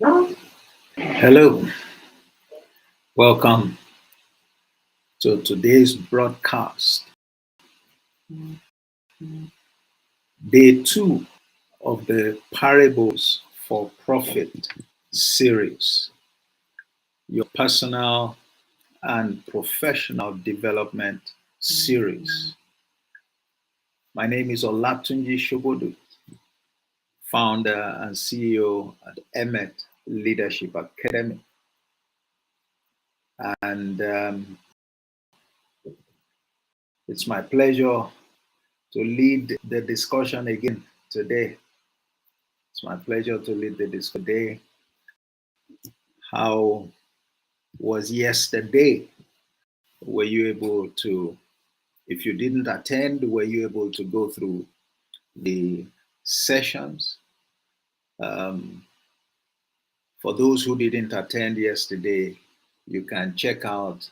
Hello, welcome to today's broadcast, day two of the Parables for Profit series, your personal and professional development series. My name is Olatunji Shobodu, founder and CEO at Emmet Leadership Academy. And it's my pleasure to lead the discussion again today. It's my pleasure to lead the discussion today. How was yesterday? Were you able to, if you didn't attend, were you able to go through the sessions? For those who didn't attend yesterday, you can check out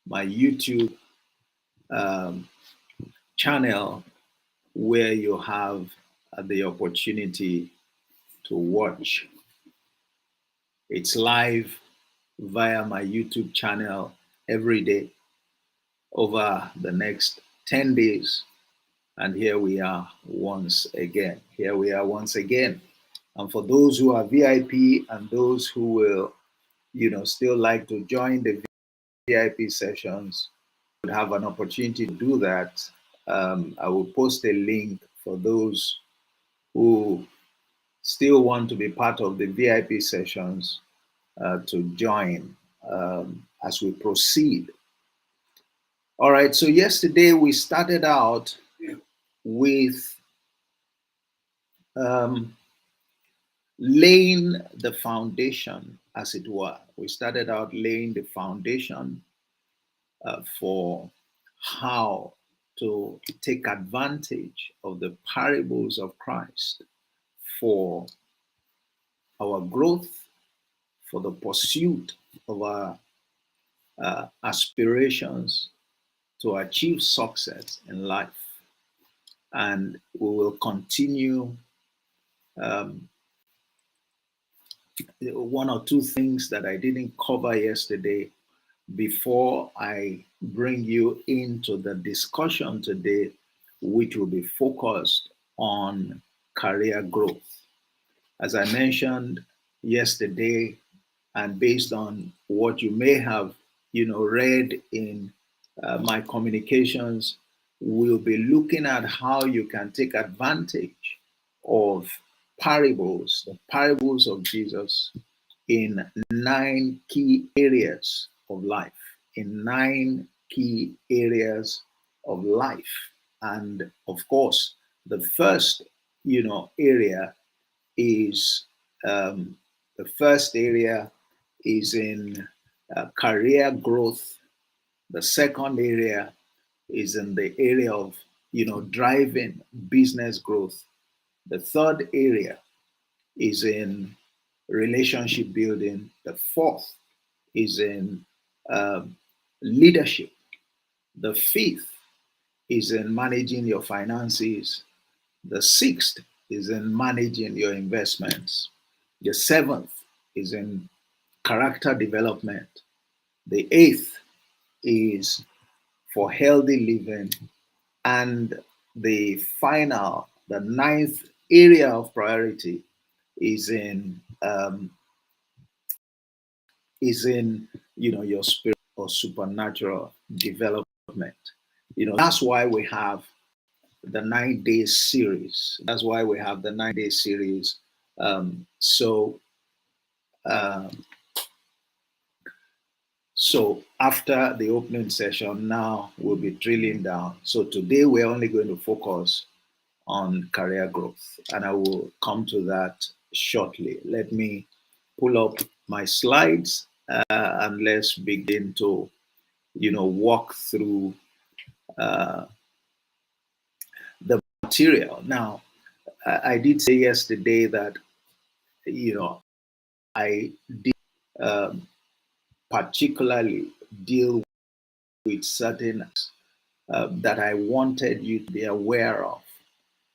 my YouTube channel where you have the opportunity to watch. It's live via my YouTube channel every day over the next 10 days. And here we are once again. Here we are once again. And for those who are VIP and those who will, still like to join the VIP sessions, would have an opportunity to do that. I will post a link for those who still want to be part of the VIP sessions to join as we proceed. All right, so yesterday we started out with laying the foundation, as it were. We started out laying the foundation for how to take advantage of the parables of Christ for our growth, for the pursuit of our aspirations to achieve success in life. And we will continue one or two things that I didn't cover yesterday before I bring you into the discussion today, which will be focused on career growth. As I mentioned yesterday, and based on what you may have, read in my communications, we'll be looking at how you can take advantage of parables, the parables of Jesus, in 9 key areas of life. In 9 key areas of life. And of course, the first, area is in career growth. The second area is in the area of, driving business growth. The third area is in relationship building. The fourth is in leadership. The fifth is in managing your finances. The sixth is in managing your investments. The seventh is in character development. The eighth is for healthy living. And the ninth area of priority is in your spirit or supernatural development. That's why we have the 9-day series. That's why we have the 9-day series. So after the opening session, now we'll be drilling down. So today we're only going to focus on career growth, and I will come to that shortly. Let me pull up my slides and let's begin to, walk through the material. Now, I did say yesterday that, I did particularly deal with certain that I wanted you to be aware of.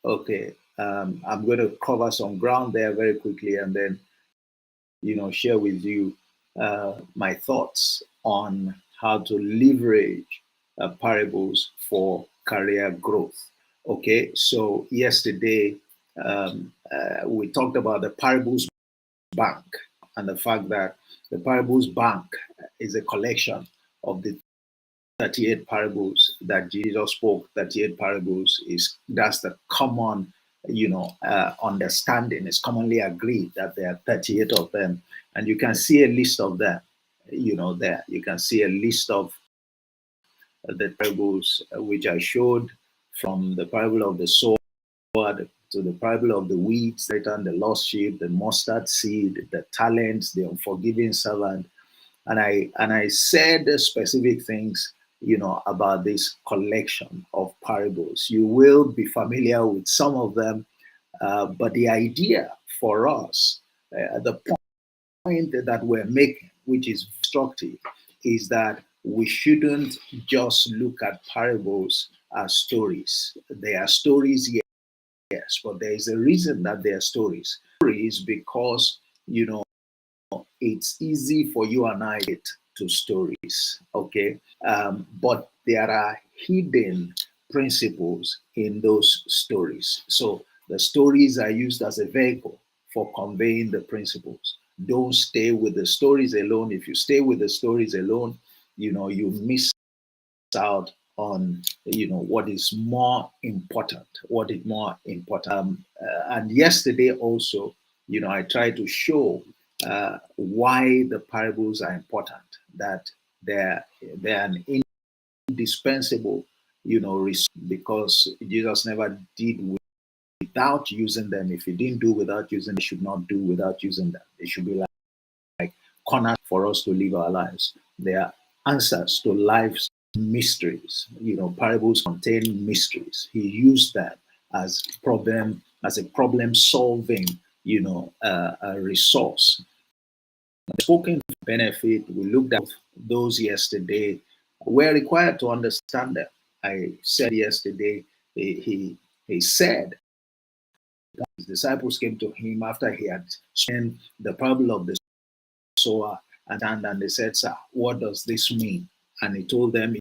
Okay, I'm going to cover some ground there very quickly, and then share with you my thoughts on how to leverage parables for career growth. Okay, so yesterday we talked about the parables bank and the fact that the parables bank is a collection of the 38 parables that Jesus spoke. 38 parables that's the common, understanding. It's commonly agreed that there are 38 of them, and you can see a list of them. There you can see a list of the parables which I showed, from the parable of the sower to the parable of the weeds, Satan, the lost sheep, the mustard seed, the talents, the unforgiving servant, and I said specific things, about this collection of parables. You will be familiar with some of them, but the idea for us, the point that we're making, which is instructive, is that we shouldn't just look at parables as stories. They are stories, yes, but there is a reason that they are stories. Stories because, it's easy for you and I to stories, okay? But there are hidden principles in those stories. So the stories are used as a vehicle for conveying the principles. Don't stay with the stories alone. If you stay with the stories alone, you miss out on what is more important. And yesterday also, I tried to show why the parables are important, that they're an indispensable because Jesus never did without using them. If he didn't do without using them, he should not do without using them. They should be like corners for us to live our lives. They are answers to life's mysteries. Parables contain mysteries. He used that as a problem solving, a resource. Spoken benefit, we looked at those yesterday. We're required to understand them. I said yesterday, he said his disciples came to him after he had spent the parable of the sower, and they said, "Sir, what does this mean?" And he told them,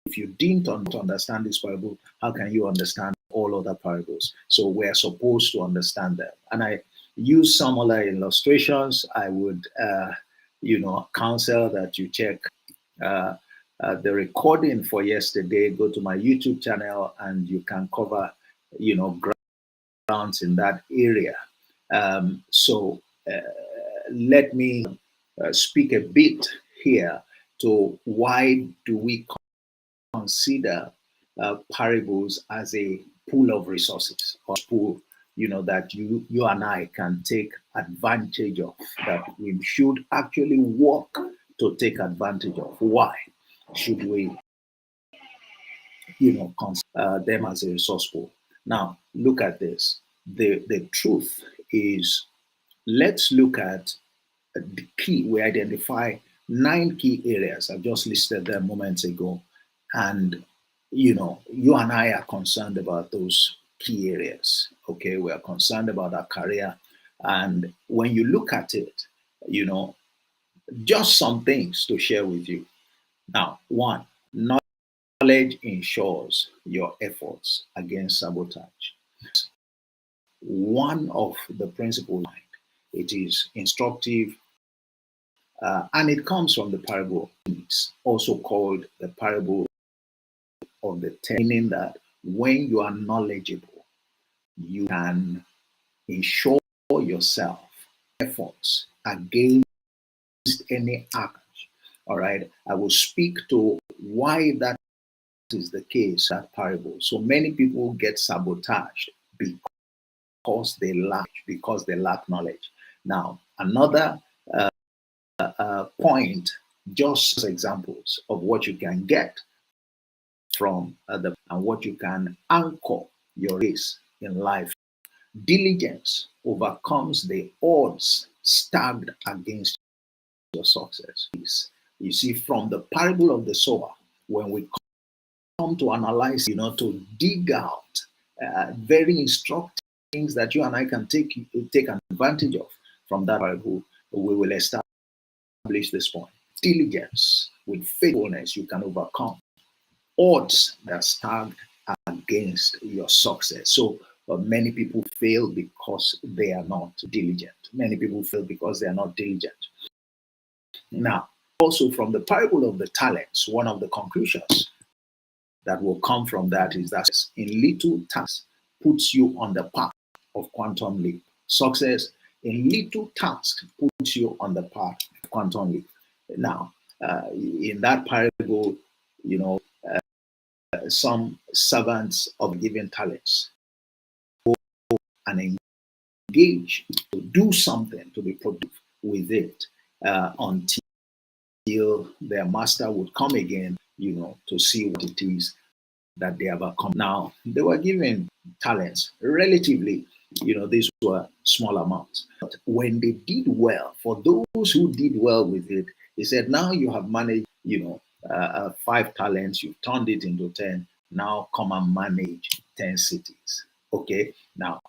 if you didn't understand this parable, how can you understand all other parables? So we're supposed to understand them. And I use some other illustrations. I would, counsel that you check the recording for yesterday. Go to my YouTube channel, and you can cover, grounds in that area. So let me speak a bit here to why do we consider parables as a pool of resources, or pool that you and I can take advantage of, that we should actually work to take advantage of. Why should we consider them as a resource pool? Now look at this. The truth is, let's look at the key. We identify 9 key areas. I've just listed them moments ago. And, you and I are concerned about those key areas. Okay, we are concerned about our career. And when you look at it, just some things to share with you. Now, 1, knowledge ensures your efforts against sabotage. One of the principles, it is instructive, and it comes from the parable, also called the parable of the 10, meaning that when you are knowledgeable, you can ensure yourself efforts against any act. All right, I will speak to why that is the case, that parable. So many people get sabotaged because they lack knowledge. Now, another point, just examples of what you can get from and what you can anchor your race in life. Diligence overcomes the odds stacked against your success. You see, from the parable of the sower, when we come to analyze, to dig out very instructive things that you and I can take advantage of from that parable, we will establish this point. Diligence with faithfulness, you can overcome odds that stand against your success. So many people fail because they are not diligent. Many people fail because they are not diligent. Now, also from the parable of the talents, one of the conclusions that will come from that is that in little tasks puts you on the path of quantum leap. Success in little tasks puts you on the path of quantum leap. Now, in that parable, you know, some servants of given talents go and engage to do something, to be productive with it until their master would come again, to see what it is that they have accomplished. Now, they were given talents relatively, these were small amounts. But when they did well, for those who did well with it, he said, now you have managed, 5 talents, you've turned it into 10. Now come and manage 10 cities. Okay. Now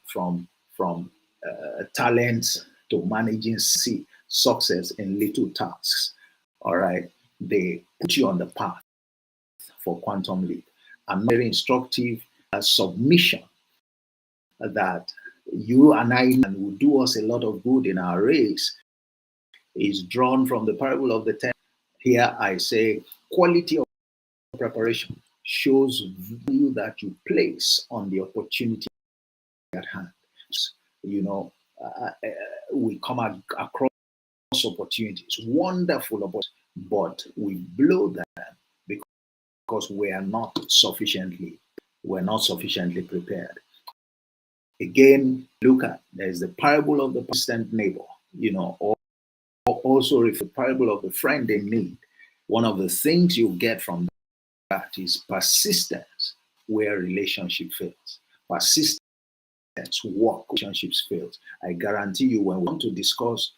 from talents to managing success in little tasks. All right. They put you on the path for quantum leap. And very instructive submission that you and I will do us a lot of good in our race is drawn from the parable of the 10. Here I say quality of preparation shows value that you place on the opportunity at hand. We come across opportunities, wonderful opportunities, but we blow them because we're not sufficiently prepared. Again, look at, there's the parable of the persistent neighbor, or also the parable of the friend in need. One of the things you get from that is persistence where relationship fails. Persistence, work, relationships fails. I guarantee you, when we want to discuss,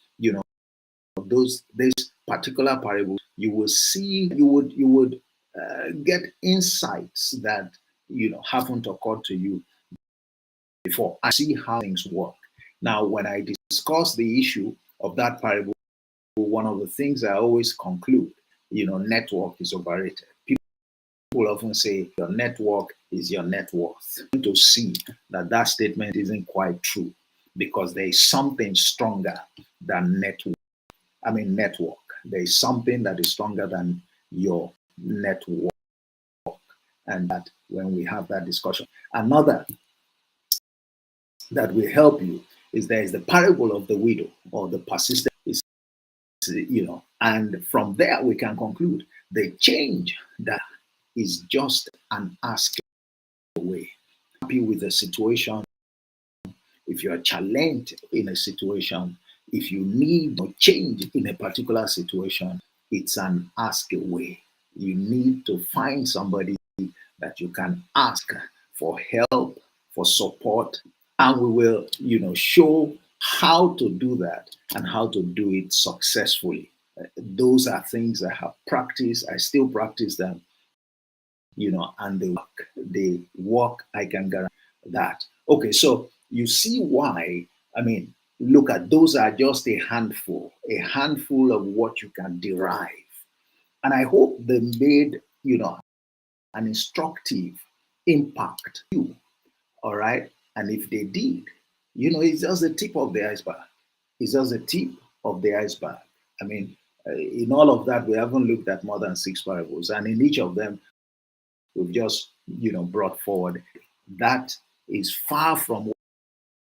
this particular parable, you will see, you would get insights that haven't occurred to you before. I see how things work. Now, when I discuss the issue of that parable, one of the things I always conclude, network is overrated. People often say your network is your net worth. To see that statement isn't quite true, because there is something stronger than network. There is something that is stronger than your network. And that when we have that discussion, another that will help you is there is the parable of the widow, or the persistent, and from there we can conclude the change that is just an ask away. Happy with the situation, if you are challenged in a situation, if you need a change in a particular situation, it's an ask away. You need to find somebody that you can ask for help, for support, and we will, show how to do that and how to do it successfully. Those are things I have practiced. I still practice them, and they work. I can guarantee that. Okay, so you see why, look at, those are just a handful of what you can derive. And I hope they made, an instructive impact to you. All right. And if they did, it's just the tip of the iceberg. It's just the tip of the iceberg. In all of that, we haven't looked at more than 6 parables. And in each of them, we've just, brought forward. That is far from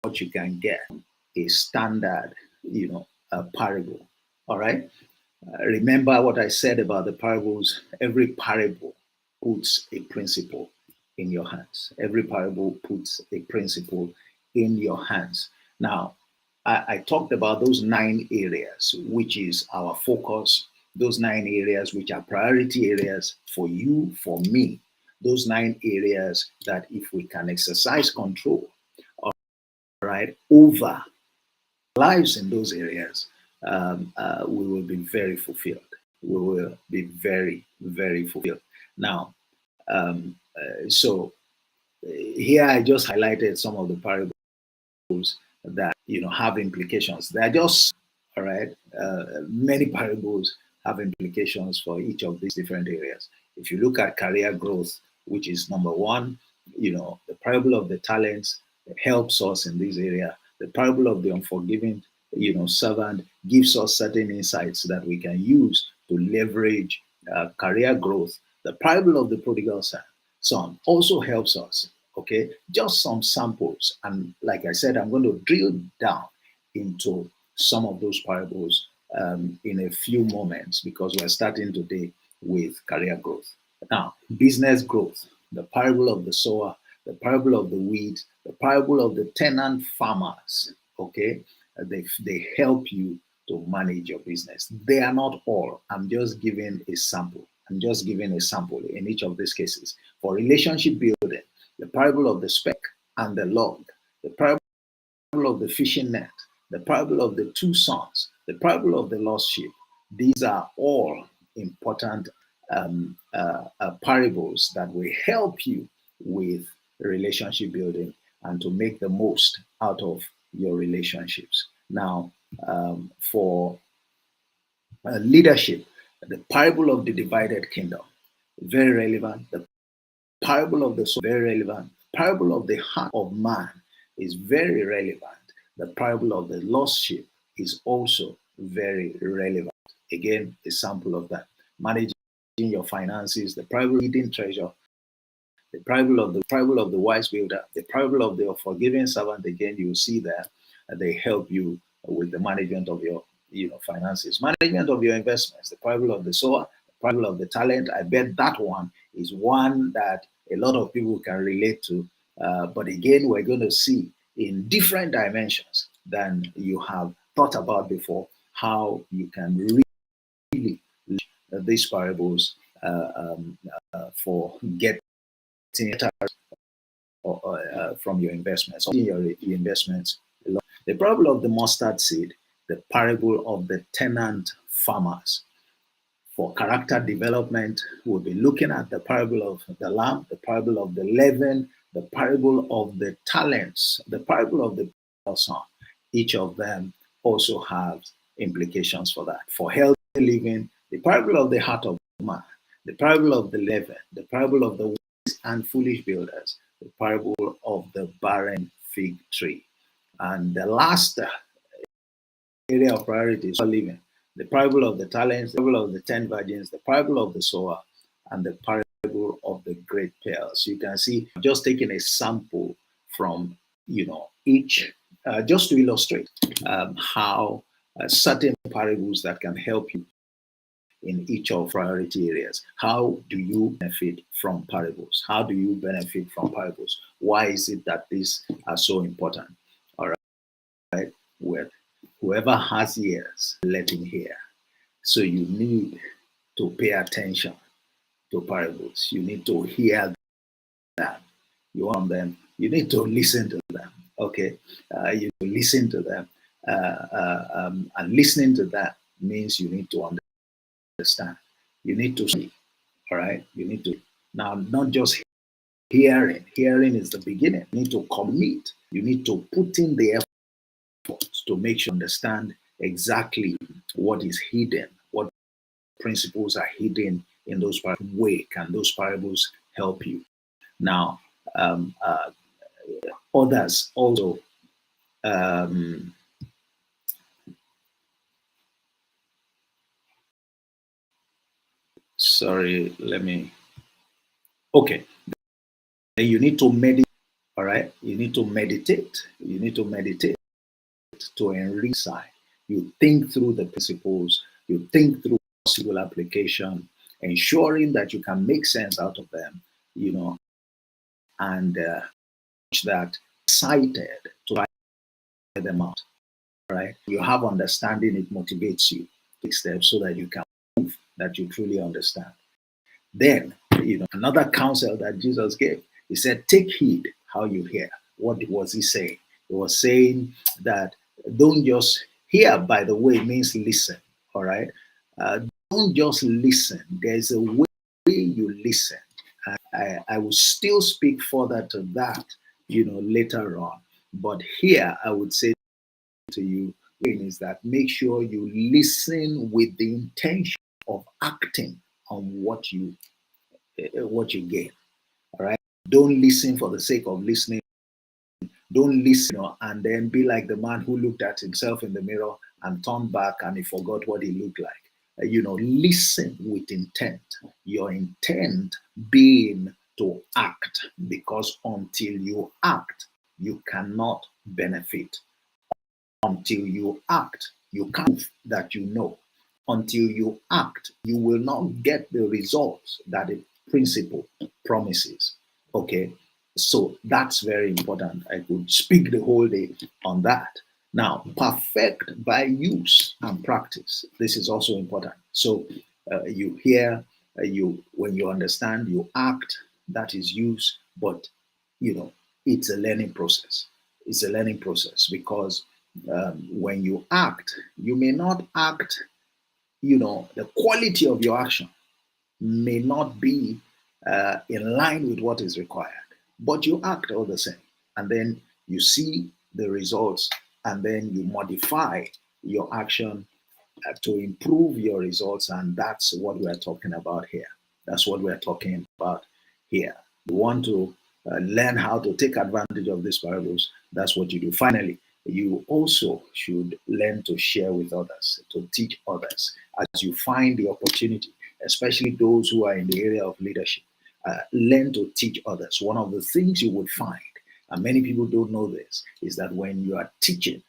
what you can get a standard, parable. All right. Remember what I said about the parables. Every parable puts a principle in your hands. Every parable puts a principle in your hands. Now, I talked about those 9 areas, which is our focus, those 9 areas, which are priority areas for you, for me, those 9 areas that if we can exercise control, all right, over lives in those areas, we will be very fulfilled. We will be very, very fulfilled. Now, so here I just highlighted some of the parables that have implications. They are just, all right. Many parables have implications for each of these different areas. If you look at career growth, which is number one, the parable of the talents helps us in this area. The parable of the unforgiving, servant gives us certain insights that we can use to leverage career growth. The parable of the prodigal son also helps us. Okay, just some samples. And like I said, I'm going to drill down into some of those parables in a few moments because we're starting today with career growth. Now, business growth, the parable of the sower, the parable of the weeds, the parable of the tenant farmers. Okay, they help you to manage your business. They are not all. I'm just giving a sample. I'm just giving a sample in each of these cases. For relationship building, the parable of the speck and the log, the parable of the fishing net, the parable of the two sons, the parable of the lost sheep. These are all important parables that will help you with relationship building and to make the most out of your relationships. Now, for leadership, the parable of the divided kingdom, very relevant. The parable of the soul, very relevant. Parable of the heart of man is very relevant. The parable of the lost sheep is also very relevant. Again, a sample of that. Managing your finances, the parable of hidden treasure, the parable of the wise builder, the parable of the forgiving servant. Again, you will see there they help you with the management of your finances, management of your investments, the parable of the sower, the parable of the talent. I bet that one is one that a lot of people can relate to. But again, we're going to see in different dimensions than you have thought about before how you can really these parables for getting from your investments, your investments. The parable of the mustard seed, the parable of the tenant farmers. For character development, we'll be looking at the parable of the lamb, the parable of the leaven, the parable of the talents, the parable of the son. Each of them also have implications for that. For healthy living, the parable of the heart of man, the parable of the leaven, the parable of the wise and foolish builders, the parable of the barren fig tree. And the last area of priority is living. The parable of the talents, the parable of the 10 virgins, the parable of the sower, and the parable of the great pearls. You can see, I'm just taking a sample from, each, just to illustrate how certain parables that can help you in each of priority areas. How do you benefit from parables? How do you benefit from parables? Why is it that these are so important? All right. Well, whoever has ears, let him hear. So you need to pay attention to parables. You need to hear them. You want them. You need to listen to them. Okay, you listen to them, and listening to that means you need to understand. You need to see. All right. You need to now not just hearing. Hearing is the beginning. You need to commit. You need to put in the effort to make sure you understand exactly what is hidden, what principles are hidden in those parables. Way can those parables help you? Now, others also sorry, let me. Okay, then you need to meditate. All right, you need to meditate. You need to meditate to enrich. You think through the principles. You think through possible application, ensuring that you can make sense out of them. And that excited to write them out. Right? You have understanding. It motivates you to take steps so that you can prove that you truly understand. Then, another counsel that Jesus gave, he said, take heed how you hear. What was he saying? He was saying that don't just hear, by the way, means listen. All right. Don't just listen. There's a way you listen. I will still speak further to that, later on. But here I would say to you is that make sure you listen with the intention of acting on what you gain. All right. Don't listen for the sake of listening. Don't listen and then be like the man who looked at himself in the mirror and turned back and he forgot what he looked like. Listen with intent. Your intent being to act, because until you act, you cannot benefit. Until you act, you can't prove that you know. Until you act, you will not get the results that the principle promises. Okay, so that's very important. I could speak the whole day on that. Now, perfect by use and practice. This is also important. So you hear, when you understand, you act. That is use, but it's a learning process. It's a learning process because when you act, you may not act. The quality of your action may not be in line with what is required, but you act all the same. And then you see the results, and then you modify your action to improve your results. And that's what we're talking about here. That's what we're talking about here. You want to learn how to take advantage of these parables. That's what you do. Finally, you also should learn to share with others, to teach others as you find the opportunity, especially those who are in the area of leadership. Learn to teach others. One of the things you would find, and many people don't know this, is that when you are teaching,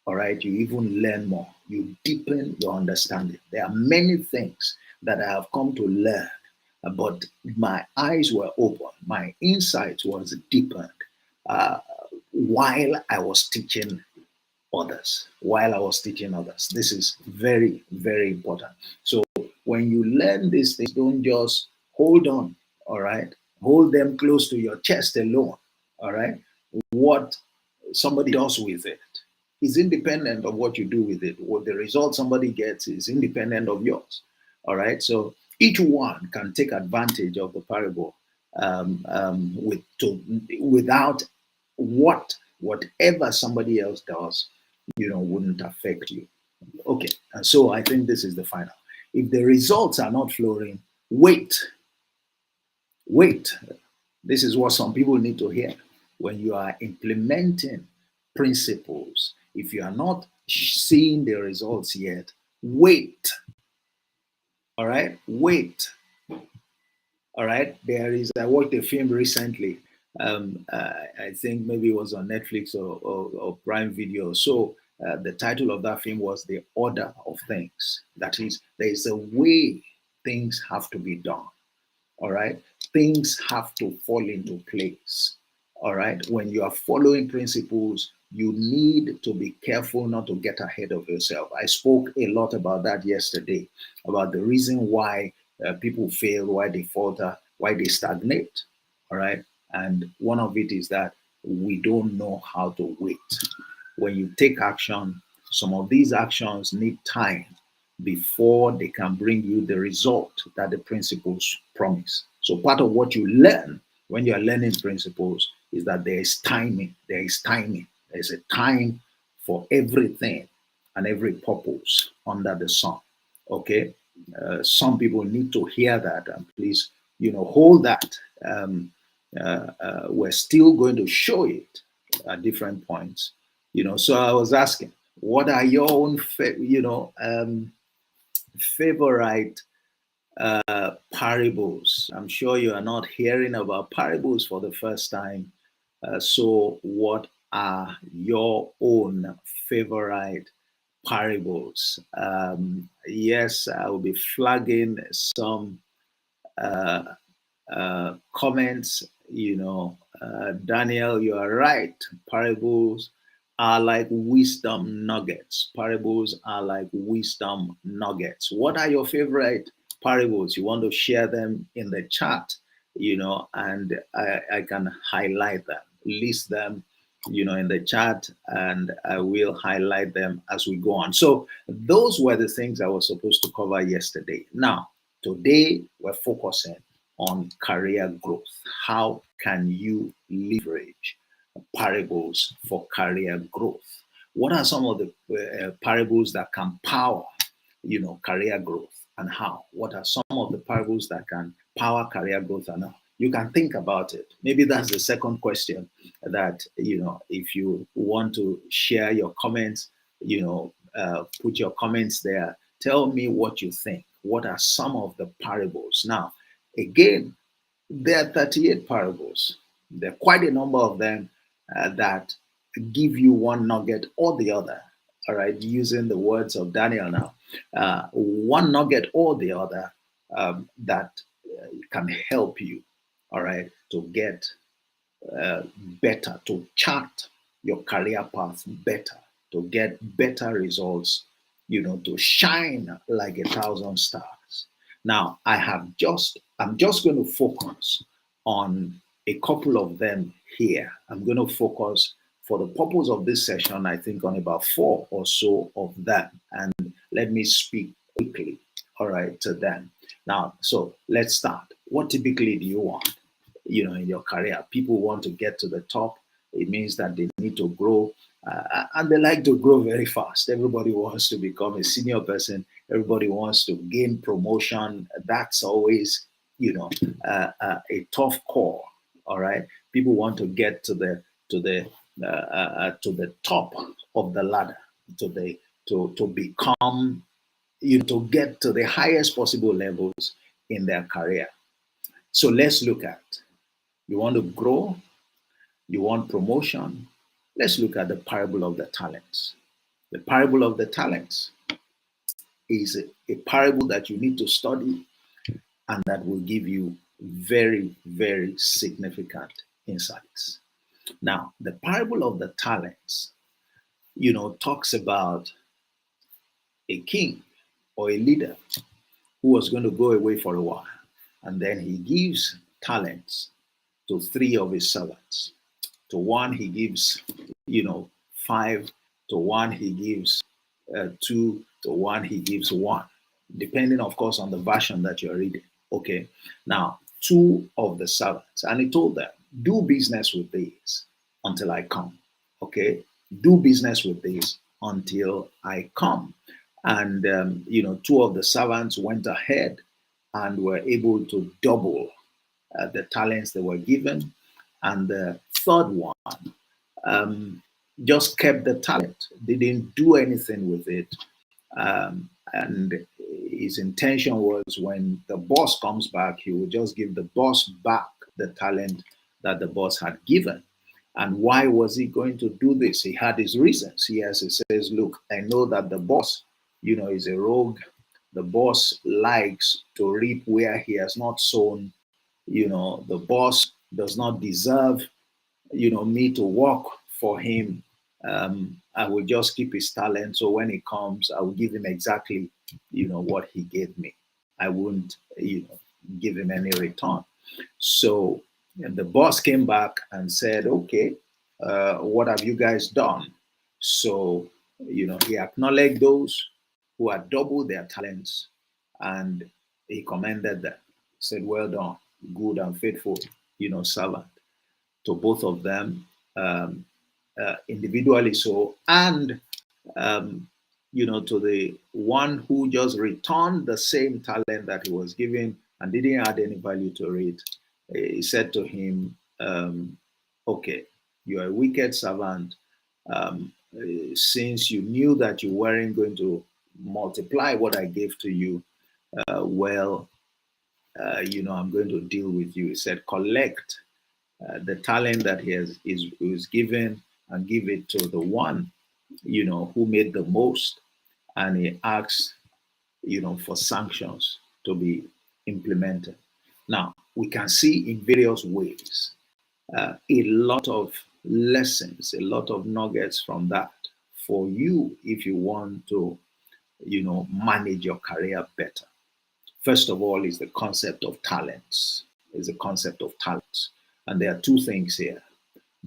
all right, you even learn more. You deepen your understanding. There are many things that I have come to learn, but my eyes were open. My insight was deepened while I was teaching others. This is very, very important. So when you learn these things, don't just hold on, all right? Hold them close to your chest alone, all right? What somebody does with it is independent of what you do with it. What the result somebody gets is independent of yours, all right? So each one can take advantage of the parable without whatever somebody else does, wouldn't affect you. Okay, and so I think this is the final. If the results are not flowing, wait. This is what some people need to hear. When you are implementing principles, if you are not seeing the results yet, wait. All right, wait. All right, I watched a film recently. I think maybe it was on Netflix or Prime Video. So the title of that film was The Order of Things. That is, there is a way things have to be done. All right, things have to fall into place. All right, when you are following principles, you need to be careful not to get ahead of yourself. I spoke a lot about that yesterday, about the reason why people fail, why they falter, why they stagnate. All right, and one of it is that we don't know how to wait. When you take action, some of these actions need time before they can bring you the result that the principles promise. So part of what you learn when you are learning principles is that there is timing. There's a time for everything and every purpose under the sun. Okay. Some people need to hear that, and please, hold that. We're still going to show it at different points. So I was asking, what are your own, favorite parables? I'm sure you are not hearing about parables for the first time. So what are your own favorite parables? Yes, I will be flagging some comments. Daniel, you are right. Parables are like wisdom nuggets. Parables are like wisdom nuggets. What are your favorite parables? You want to share them in the chat, and I can highlight them, list them, in the chat, and I will highlight them as we go on. So those were the things I was supposed to cover yesterday. Now, today we're focusing on career growth. How can you leverage parables for career growth? what are some of the parables that can power, career growth, and how? What are some of the parables that can power career growth and how? You can think about it. Maybe that's the second question that, if you want to share your comments, put your comments there. Tell me what you think. What are some of the parables? Now, again, there are 38 parables. There are quite a number of them that give you one nugget or the other. All right, using the words of Daniel now, one nugget or the other that can help you, all right, to get better, to chart your career path better, to get better results, to shine like 1,000 stars. Now, I'm just going to focus on a couple of them here. I'm going to focus, for the purpose of this session, I think on about 4 or so of them. And let me speak quickly, all right, to them. Now, so let's start. What typically do you want, in your career? People want to get to the top. It means that they need to grow. And they like to grow very fast. Everybody wants to become a senior person. Everybody wants to gain promotion. That's always, a tough call. All right. People want to get to the top of the ladder, to become, to get to the highest possible levels in their career. So let's look at, you want to grow, you want promotion. Let's look at the parable of the talents. The parable of the talents is a parable that you need to study and that will give you very, very significant insights. Now, the parable of the talents, talks about a king or a leader who was going to go away for a while. And then he gives talents to 3 of his servants. To one, he gives, 5. To one, he gives 2. To one, he gives 1. Depending, of course, on the version that you're reading. Okay. Now, 2 of the servants. And he told them, do business with these until I come. Okay. Do business with these until I come. And, 2 of the servants went ahead and were able to double the talents they were given. And the third one just kept the talent. They didn't do anything with it. And his intention was, when the boss comes back, he would just give the boss back the talent that the boss had given. And why was he going to do this? He had his reasons. He says, look, I know that the boss, is a rogue. The boss likes to reap where he has not sown. The boss does not deserve, me to work for him. I will just keep his talent. So when he comes, I will give him exactly, what he gave me. I wouldn't, give him any return. So the boss came back and said, okay, what have you guys done? So, he acknowledged those who had doubled their talents and he commended them. He said, well done, good and faithful, servant. To both of them, individually so, and to the one who just returned the same talent that he was given and didn't add any value to it. He said to him, okay, you are a wicked servant. Since you knew that you weren't going to multiply what I gave to you, I'm going to deal with you. He said, collect the talent that he was given and give it to the one, who made the most. And he asks, for sanctions to be implemented. Now, we can see in various ways a lot of lessons, a lot of nuggets from that for you if you want to, manage your career better. First of all is the concept of talents. And there are 2 things here.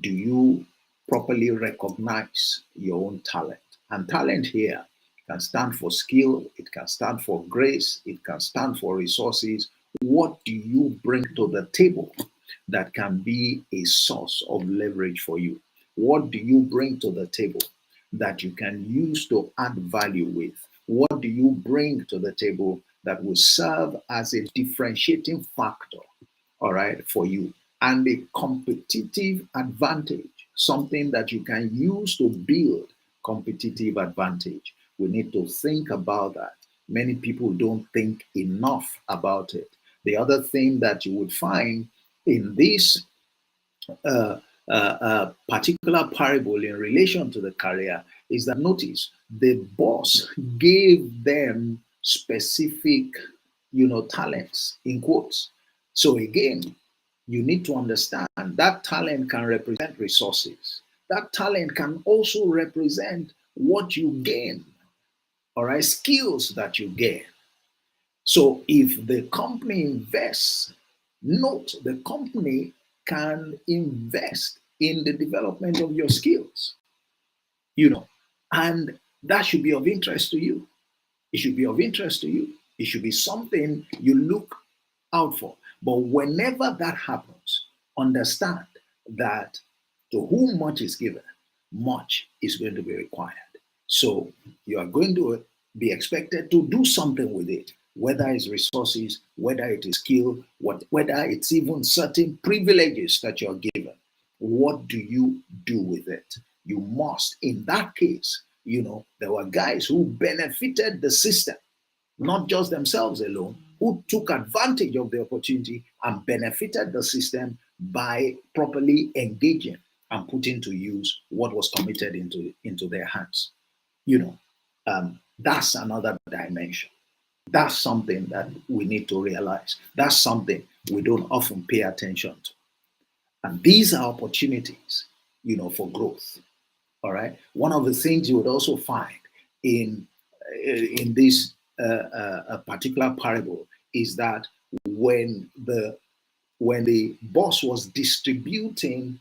Do you properly recognize your own talent? And talent here can stand for skill, it can stand for grace, it can stand for resources. What do you bring to the table that can be a source of leverage for you? What do you bring to the table that you can use to add value with? What do you bring to the table that will serve as a differentiating factor, all right, for you? And a competitive advantage, something that you can use to build competitive advantage. We need to think about that. Many people don't think enough about it. The other thing that you would find in this particular parable in relation to the career is that, notice, the boss gave them specific, talents in quotes. So again, you need to understand that talent can represent resources. That talent can also represent what you gain, all right, skills that you gain. So if the company invests, note the company can invest in the development of your skills, and that should be of interest to you. It should be of interest to you. It should be something you look out for. But whenever that happens, understand that to whom much is given, much is going to be required. So you are going to be expected to do something with it, whether it's resources, whether it is skill, whether it's even certain privileges that you're given. What do you do with it? You must, in that case, there were guys who benefited the system, not just themselves alone, who took advantage of the opportunity and benefited the system by properly engaging and putting to use what was committed into their hands. That's another dimension. That's something that we need to realize. That's something we don't often pay attention to. And these are opportunities, for growth. All right. One of the things you would also find in this particular parable is that when the boss was distributing,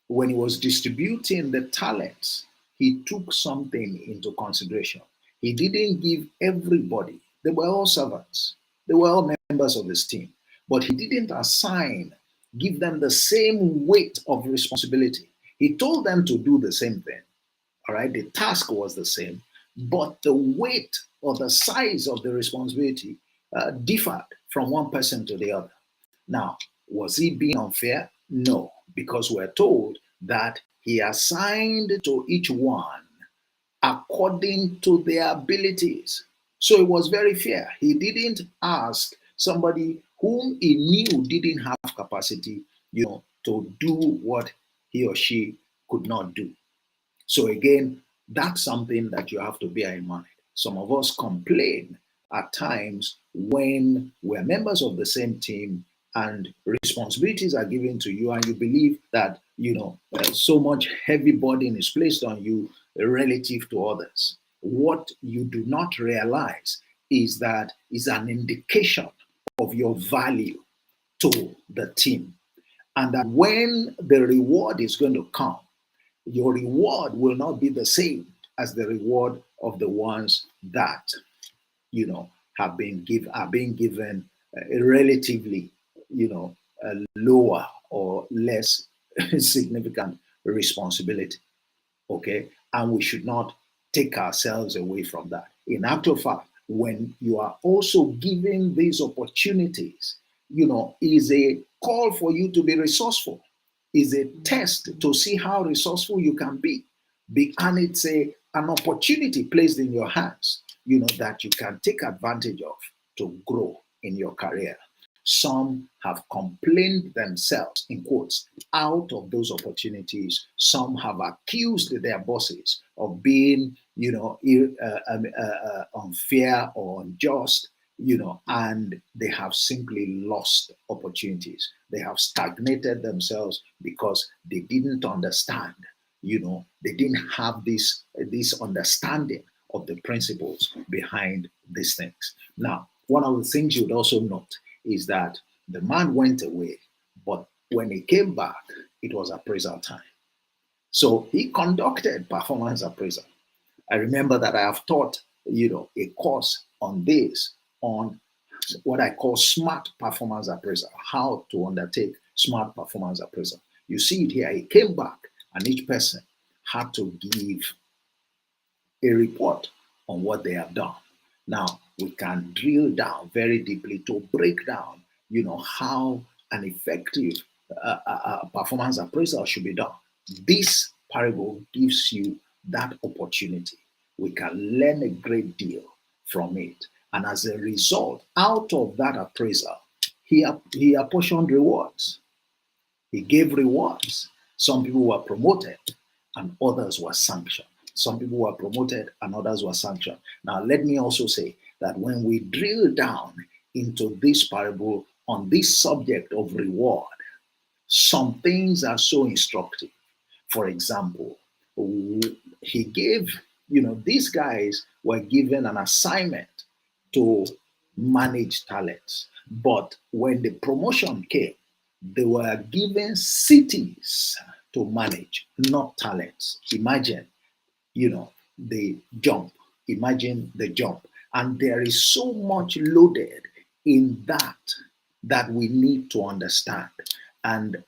when he was distributing the talents, he took something into consideration. He didn't give everybody. They were all servants. They were all members of his team, but he didn't give them the same weight of responsibility. He told them to do the same thing. All right, the task was the same, but the weight or the size of the responsibility differed from one person to the other. Now, was he being unfair? No, because we're told that he assigned to each one according to their abilities. So it was very fair. He didn't ask somebody whom he knew didn't have capacity, to do what he or she could not do. So again, that's something that you have to bear in mind. Some of us complain at times when we're members of the same team and responsibilities are given to you and you believe that, so much heavy burden is placed on you relative to others. What you do not realize is that is an indication of your value to the team. And that when the reward is going to come, your reward will not be the same as the reward of the ones that are being given a relatively a lower or less significant responsibility. Okay, and we should not take ourselves away from that. In actual fact, when you are also given these opportunities, is a call for you to be resourceful, is a test to see how resourceful you can be. And it's an opportunity placed in your hands, that you can take advantage of to grow in your career. Some have complained themselves, in quotes, out of those opportunities. Some have accused their bosses of being, unfair or unjust, and they have simply lost opportunities. They have stagnated themselves because they didn't understand, they didn't have this understanding of the principles behind these things. Now, one of the things you would also note is that the man went away, but when he came back, it was appraisal time. So he conducted performance appraisal. I remember that I have taught, a course on this, on what I call smart performance appraisal, how to undertake smart performance appraisal. You see it here, he came back and each person had to give a report on what they have done. Now, we can drill down very deeply to break down, how an effective performance appraisal should be done. This parable gives you that opportunity. We can learn a great deal from it. And as a result, out of that appraisal, he apportioned rewards. He gave rewards. Some people were promoted and others were sanctioned. Some people were promoted and others were sanctioned. Now, let me also say that when we drill down into this parable on this subject of reward, some things are so instructive. For example, he gave, these guys were given an assignment to manage talents. But when the promotion came, they were given cities to manage, not talents. Imagine, the jump. Imagine the jump. And there is so much loaded in that we need to understand. And,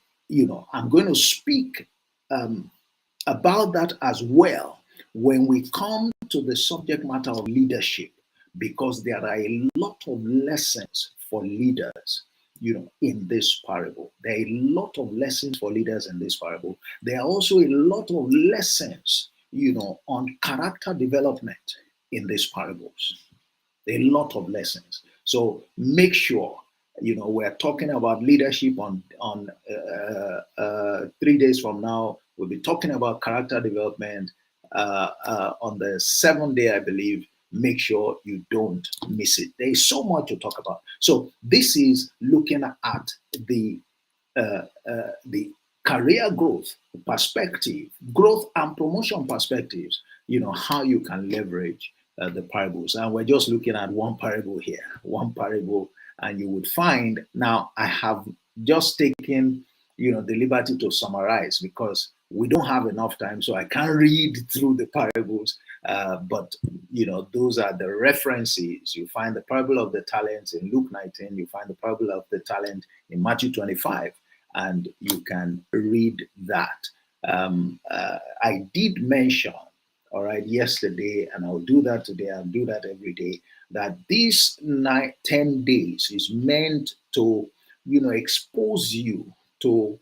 I'm going to speak about that as well when we come to the subject matter of leadership, because there are a lot of lessons for leaders, in this parable. There are a lot of lessons for leaders in this parable. There are also a lot of lessons, on character development in these parables. A lot of lessons. So make sure, we're talking about leadership on 3 days from now. We'll be talking about character development on the 7th day, I believe. Make sure you don't miss it. There is so much to talk about. So this is looking at the career growth perspective, growth and promotion perspectives, how you can leverage the parables. And we're just looking at one parable here, and you would find, now I have just taken, the liberty to summarize because we don't have enough time, so I can't read through the parables. But those are the references. You find the parable of the talents in Luke 19. You find the parable of the talent in Matthew 25, and you can read that. I did mention, all right, yesterday, and I'll do that today. I'll do that every day. That these 10 days is meant to, expose you to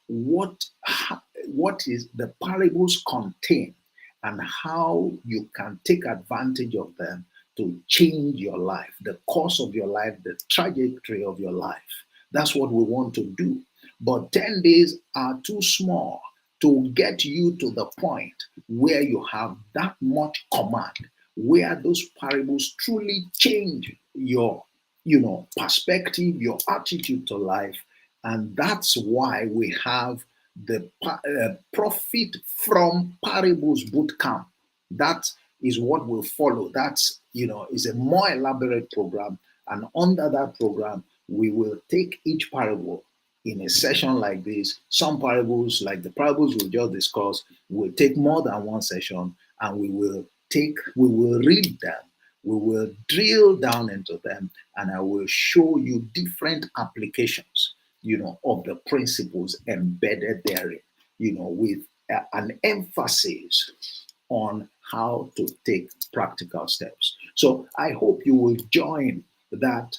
what is the parables contain and how you can take advantage of them to change your life, the course of your life, the trajectory of your life. That's what we want to do. But 10 days are too small to get you to the point where you have that much command, where those parables truly change your, perspective, your attitude to life. And that's why we have the Profit from Parables Bootcamp. That is what will follow. That's, is a more elaborate program. And under that program, we will take each parable in a session like this. Some parables, like the parables we just discussed, will take more than one session, and we will read them. We will drill down into them, and I will show you different applications, of the principles embedded therein, with an emphasis on how to take practical steps. So I hope you will join that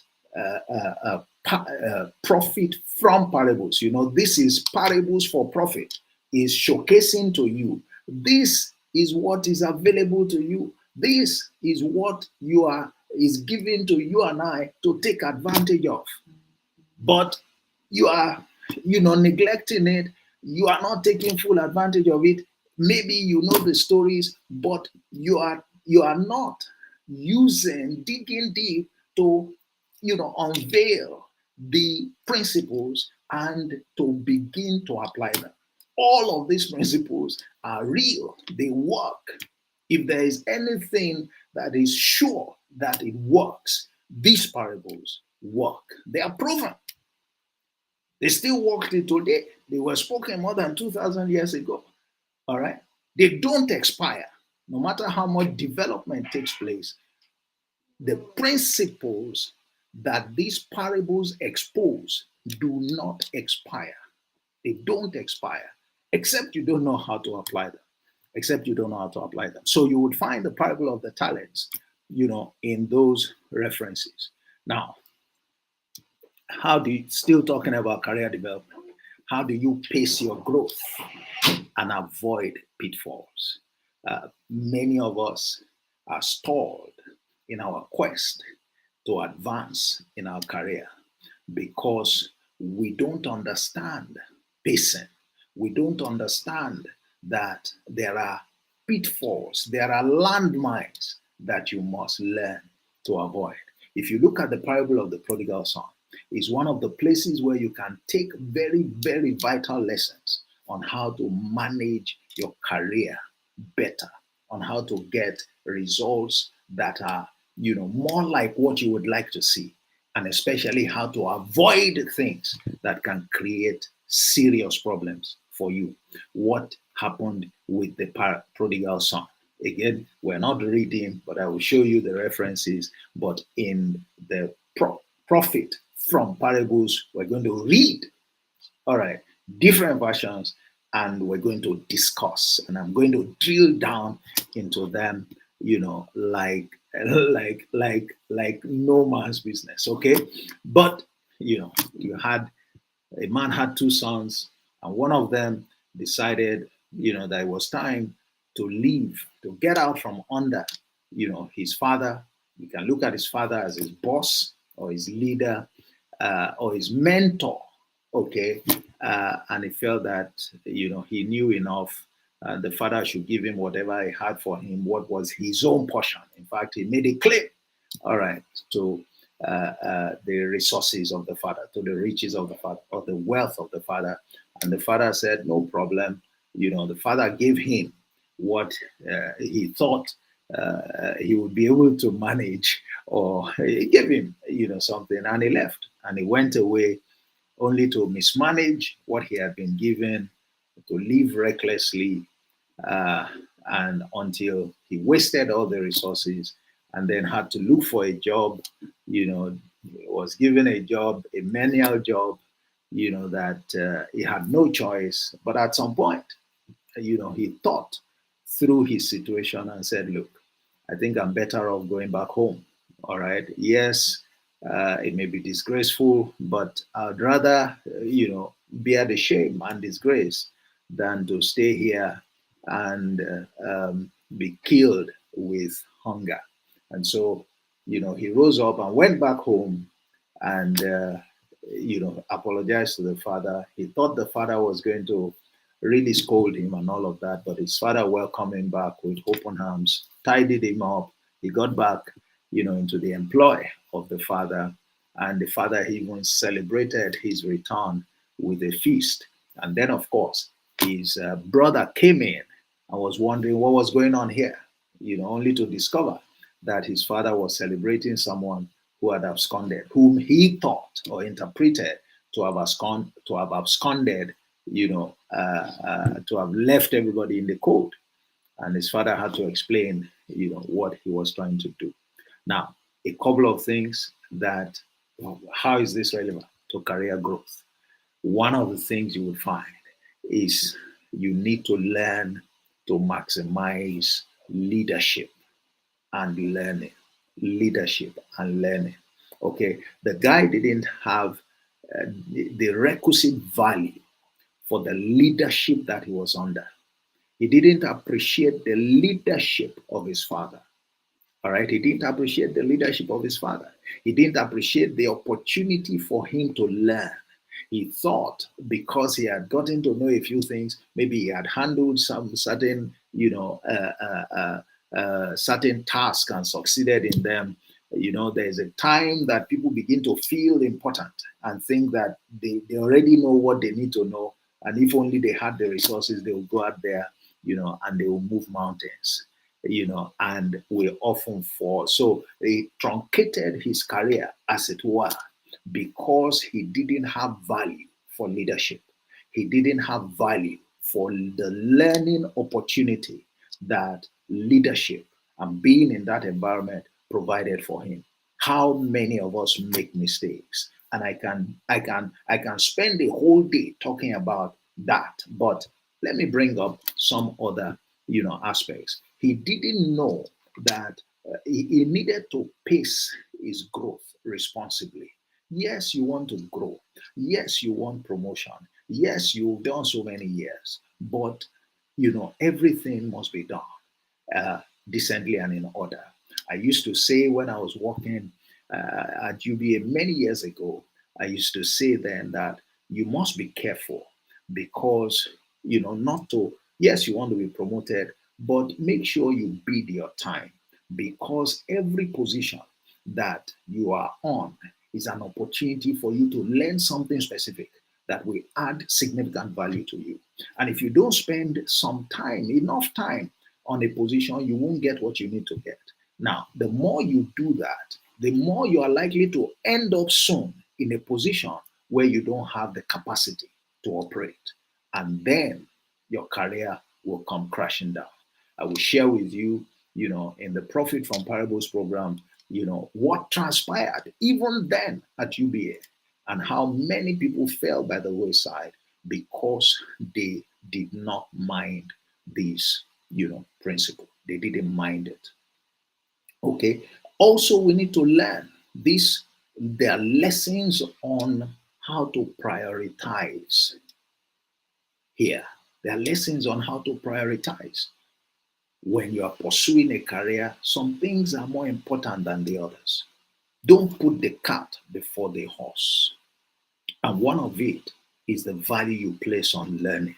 profit from parables. This is parables for profit, is showcasing to you. This is what is available to you. This is what is given to you and I to take advantage of. But you are, neglecting it. You are not taking full advantage of it. Maybe you know the stories, but you are not digging deep to, unveil the principles and to begin to apply them. All of these principles are real. They work. If there is anything that is sure that it works, these parables work. They are proven. They still work till today. They were spoken more than 2,000 years ago. All right? They don't expire. No matter how much development takes place, the principles that these parables expose do not expire. They don't expire, except you don't know how to apply them. except you don't know how to apply them. So you would find the parable of the talents, in those references. Now, how do you, still talking about career development, how do you pace your growth and avoid pitfalls? Many of us are stalled in our quest to advance in our career because we don't understand pacing. We don't understand that there are pitfalls, there are landmines that you must learn to avoid. If you look at the parable of the prodigal son, it's one of the places where you can take very, very vital lessons on how to manage your career better, on how to get results that are, more like what you would like to see, and especially how to avoid things that can create serious problems for you. What happened with the prodigal son? Again, we're not reading, but I will show you the references. But in the profit from parables, we're going to read, all right, different versions, and we're going to discuss, and I'm going to drill down into them, like no man's business. Okay. But a man had two sons, and one of them decided, that it was time to leave, to get out from under, his father. You can look at his father as his boss or his leader, or his mentor. Okay. And he felt that, he knew enough. The father should give him whatever he had for him, what was his own portion. In fact, he made a claim, all right, to the resources of the father, to the riches of the father, or the wealth of the father. And the father said, no problem. The father gave him what he thought he would be able to manage, or he gave him, something, and he left. And he went away only to mismanage what he had been given, to live recklessly, and until he wasted all the resources, and then had to look for a job. Was given a job, a menial job, that he had no choice. But at some point, he thought through his situation and said, look, I think I'm better off going back home. All right. Yes, it may be disgraceful, but I'd rather, bear the shame and disgrace than to stay here and be killed with hunger. And so, he rose up and went back home and, apologized to the father. He thought the father was going to really scold him and all of that, but his father welcomed him back with open arms, tidied him up. He got back, into the employ of the father, and the father even celebrated his return with a feast. And then, of course, his brother came in and was wondering what was going on here, only to discover that his father was celebrating someone who had absconded, whom he thought or interpreted to have absconded, to have left everybody in the cold. And his father had to explain, what he was trying to do. Now, a couple of things that, how is this relevant to career growth? One of the things you would find is you need to learn to maximize leadership and learning. Leadership and learning. Okay, the guy didn't have the requisite value for the leadership that he was under. He didn't appreciate the leadership of his father. All right, he didn't appreciate the leadership of his father. He didn't appreciate the opportunity for him to learn. He thought because he had gotten to know a few things, maybe he had handled some certain, certain tasks and succeeded in them. There's a time that people begin to feel important and think that they already know what they need to know. And if only they had the resources, they will go out there, and they will move mountains, and will often fall. So he truncated his career, as it were, because he didn't have value for leadership. He didn't have value for the learning opportunity that leadership and being in that environment provided for him. How many of us make mistakes? And I can spend the whole day talking about that, but let me bring up some other aspects. He didn't know that he needed to pace his growth responsibly. Yes, you want to grow. Yes, you want promotion. Yes, you've done so many years, but everything must be done decently and in order. I used to say when I was working at UBA many years ago, I used to say then that you must be careful because, not to, yes, you want to be promoted, but make sure you bid your time because every position that you are on is an opportunity for you to learn something specific that will add significant value to you. And if you don't spend some time, enough time on a position, you won't get what you need to get. Now, the more you do that, the more you are likely to end up soon in a position where you don't have the capacity to operate. And then your career will come crashing down. I will share with you, in the Profit from Parables program, what transpired even then at UBA and how many people fell by the wayside because they did not mind this, principle. They didn't mind it. Okay. Also, we need to learn this. There are lessons on how to prioritize here. There are lessons on how to prioritize. When you are pursuing a career, some things are more important than the others. Don't put the cart before the horse. And one of it is the value you place on learning.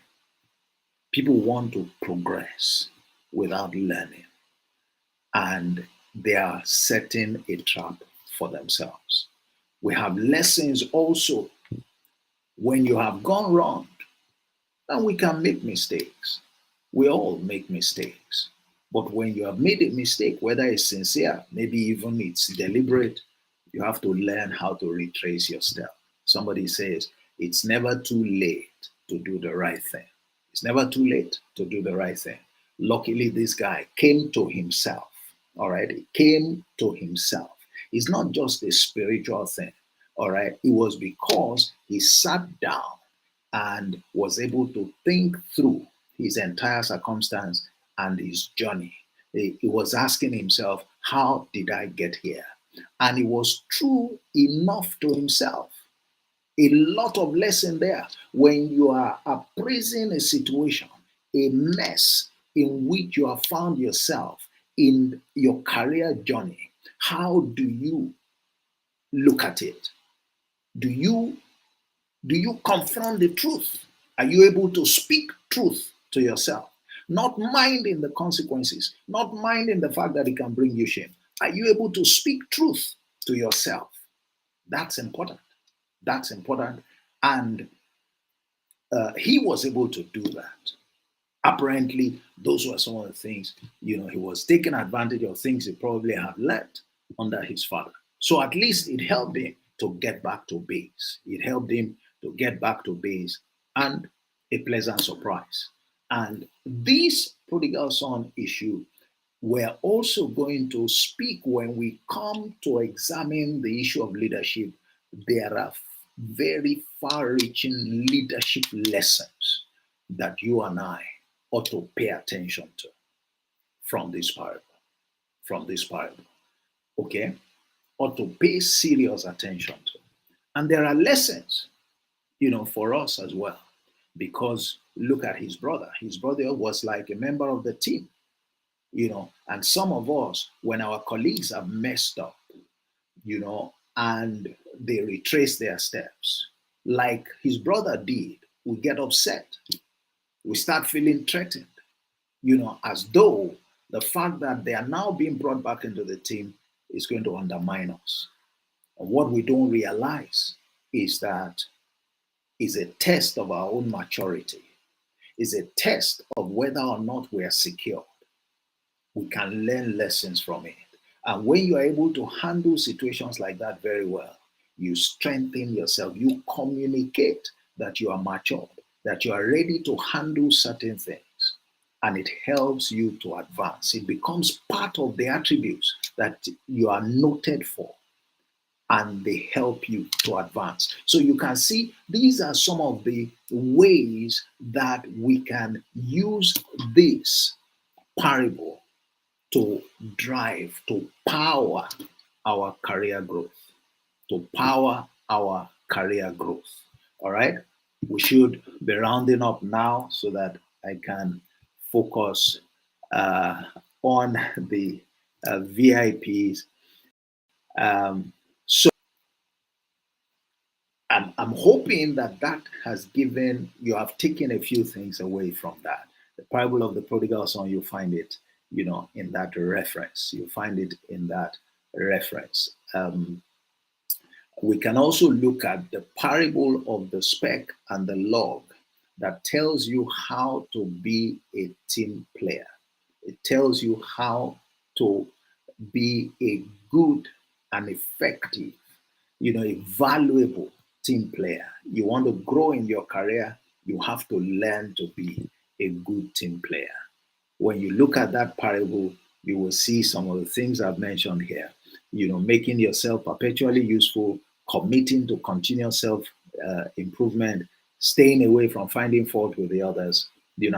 People want to progress without learning, and they are setting a trap for themselves. We have lessons also when you have gone wrong, and we can make mistakes. We all make mistakes. But when you have made a mistake, whether it's sincere, maybe even it's deliberate, you have to learn how to retrace your step. Somebody says, it's never too late to do the right thing. It's never too late to do the right thing. Luckily, this guy came to himself. All right. He came to himself. It's not just a spiritual thing. All right. It was because he sat down and was able to think through his entire circumstance and his journey. He was asking himself, how did I get here? And he was true enough to himself. A lot of lesson there when you are appraising a situation, a mess in which you have found yourself in your career journey. How do you look at it? Do you confront the truth? Are you able to speak truth to yourself? Not minding the consequences, not minding the fact that it can bring you shame. Are you able to speak truth to yourself? That's important. That's important. And he was able to do that. Apparently, those were some of the things, he was taking advantage of things he probably had learned under his father. So at least it helped him to get back to base. It helped him to get back to base and a pleasant surprise. And this prodigal son issue, we're also going to speak when we come to examine the issue of leadership. There are very far reaching leadership lessons that you and I ought to pay attention to from this parable. From this parable. Okay? Ought to pay serious attention to. And there are lessons, for us as well. Because look at his brother. His brother was like a member of the team, and some of us, when our colleagues have messed up, and they retrace their steps, like his brother did, we get upset. We start feeling threatened, as though the fact that they are now being brought back into the team is going to undermine us. And what we don't realize is that is a test of our own maturity, is a test of whether or not we are secure. We can learn lessons from it. And when you are able to handle situations like that very well, you strengthen yourself, you communicate that you are matured, that you are ready to handle certain things, and it helps you to advance. It becomes part of the attributes that you are noted for, and they help you to advance. So you can see these are some of the ways that we can use this parable to drive, to power our career growth, to power our career growth. All right. We should be rounding up now so that I can focus on the VIPs. So I'm hoping that that has given, you have taken a few things away from that. The parable of the prodigal son, you find it, in that reference. You find it in that reference. We can also look at the parable of the speck and the log that tells you how to be a team player. It tells you how to be a good and effective, a valuable team player. You want to grow in your career, you have to learn to be a good team player. When you look at that parable, you will see some of the things I've mentioned here. Making yourself perpetually useful, committing to continuous self improvement, staying away from finding fault with the others,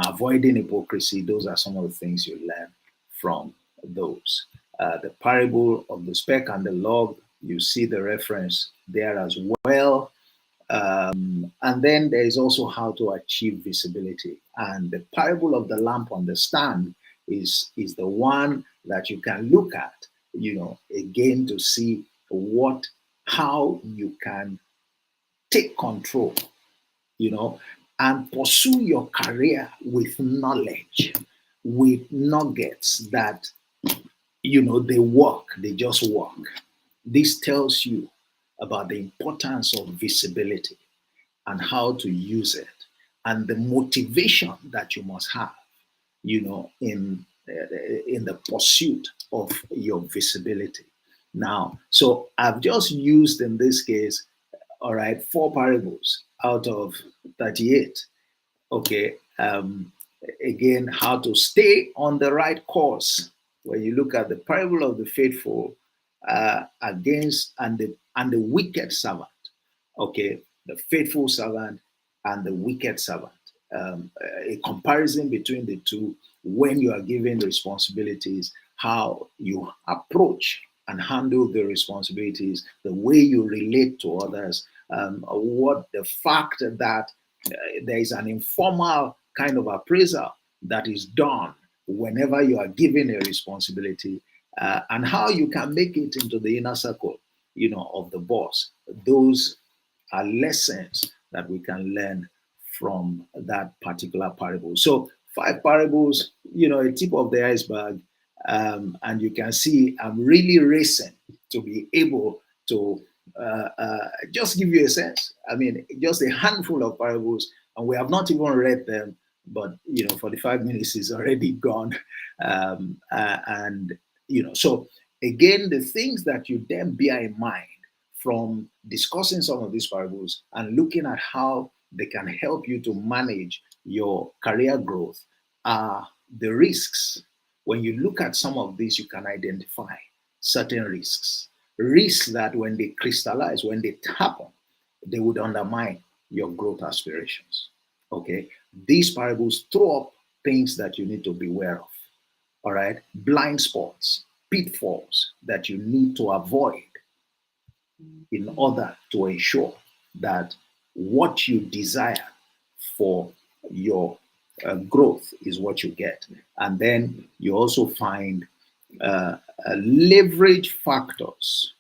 avoiding hypocrisy. Those are some of the things you learn from those. The parable of the speck and the log, you see the reference there as well. And then there is also how to achieve visibility. And the parable of the lamp on the stand is the one that you can look at, again, to see how you can take control, and pursue your career with knowledge, with nuggets that, they just work. This tells you about the importance of visibility and how to use it, and the motivation that you must have, in the pursuit of your visibility. Now, so I've just used in this case, all right, 4 parables out of 38. Okay. Again, how to stay on the right course. When you look at the parable of the faithful against and the wicked servant. Okay, the faithful servant and the wicked servant. A comparison between the two when you are given responsibilities, how you approach and handle the responsibilities, the way you relate to others, what the fact that there is an informal kind of appraisal that is done whenever you are given a responsibility, and how you can make it into the inner circle, of the boss. Those are lessons that we can learn from that particular parable. So 5 parables, a tip of the iceberg. And you can see I'm really racing to be able to just give you a sense. I mean, just a handful of parables, and we have not even read them, but 45 minutes is already gone. So again, the things that you then bear in mind from discussing some of these parables and looking at how they can help you to manage your career growth are the risks. When you look at some of these, you can identify certain risks. Risks that when they crystallize, when they happen, they would undermine your growth aspirations. Okay? These parables throw up things that you need to be aware of. All right? Blind spots, pitfalls that you need to avoid in order to ensure that what you desire for your growth is what you get. And then you also find leverage factors.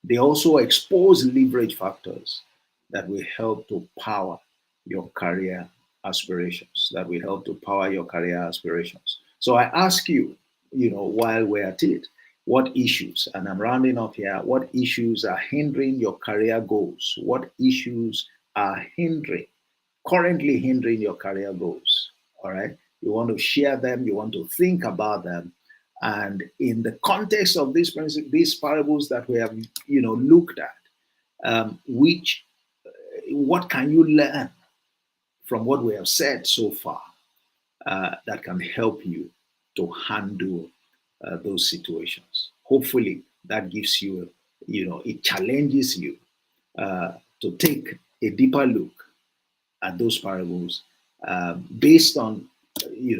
They also expose leverage factors that will help to power your career aspirations, So I ask you, while we're at it, what issues, and I'm rounding up here, what issues are hindering your career goals? What issues are currently hindering your career goals? All right. You want to share them, you want to think about them. And in the context of these parables that we have, looked at, what can you learn from what we have said so far that can help you to handle those situations? Hopefully that gives you, it challenges you to take a deeper look at those parables based on,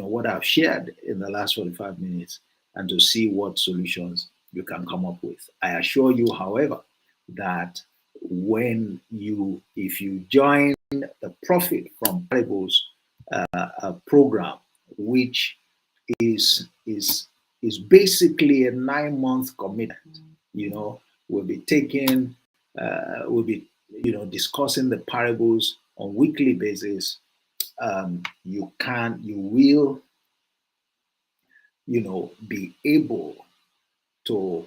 what I've shared in the last 45 minutes and to see what solutions you can come up with. I assure you, however, that if you join the Profit from Parables program, which is basically a 9-month commitment. We'll be discussing the parables on weekly basis. You will, be able to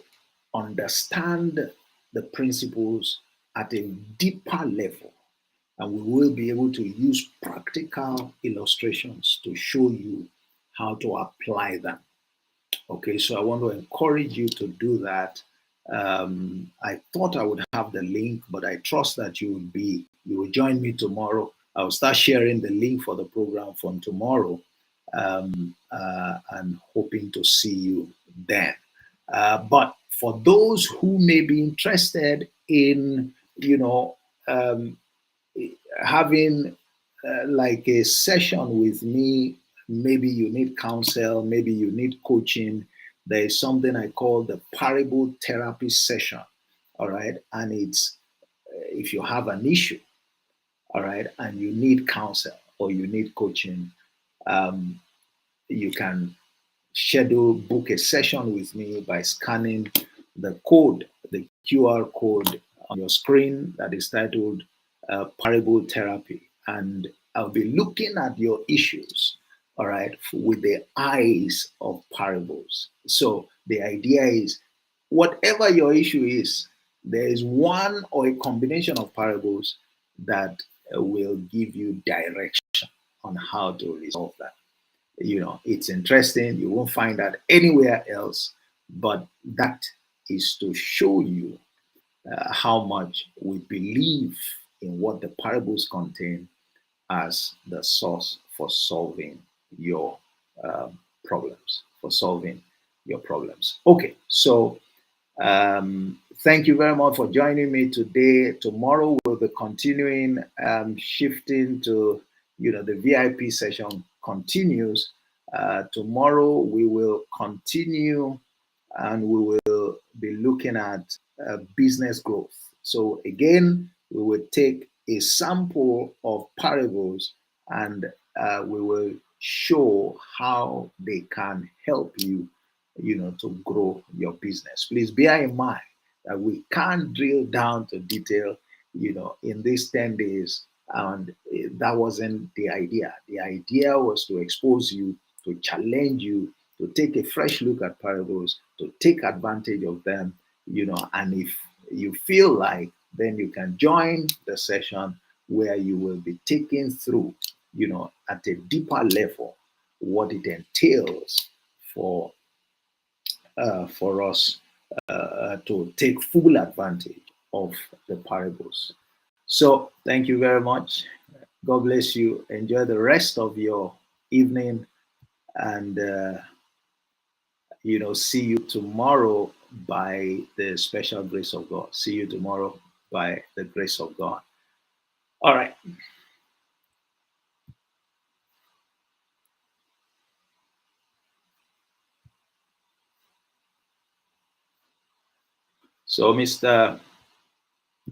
understand the principles at a deeper level, and we will be able to use practical illustrations to show you how to apply them. Okay, so I want to encourage you to do that. I thought I would have the link, but I trust that you will join me tomorrow. I'll start sharing the link for the program from tomorrow, and hoping to see you then. But for those who may be interested in, having like a session with me, maybe you need counsel, maybe you need coaching, there is something I call the parable therapy session. All right. And it's if you have an issue, all right, and you need counsel or you need coaching, you can book a session with me by scanning the QR code on your screen that is titled Parable Therapy. And I'll be looking at your issues, all right, with the eyes of parables. So the idea is, whatever your issue is, there is one or a combination of parables that will give you direction on how to resolve that. It's interesting. You won't find that anywhere else, but that is to show you how much we believe in what the parables contain as the source for solving your problems, Okay, so thank you very much for joining me today. Tomorrow we'll be continuing, shifting to, the VIP session continues. Tomorrow we will continue and we will be looking at business growth. So again, we will take a sample of parables and we will show how they can help you, to grow your business. Please bear in mind that we can't drill down to detail, in these 10 days. And that wasn't the idea. The idea was to expose you, to challenge you, to take a fresh look at parables, to take advantage of them, and if you feel like, then you can join the session where you will be taken through, at a deeper level, what it entails for us to take full advantage of the parables. So thank you very much. God bless you. Enjoy the rest of your evening, and see you tomorrow by the special grace of God. See you tomorrow by the grace of God. All right. So, Mr.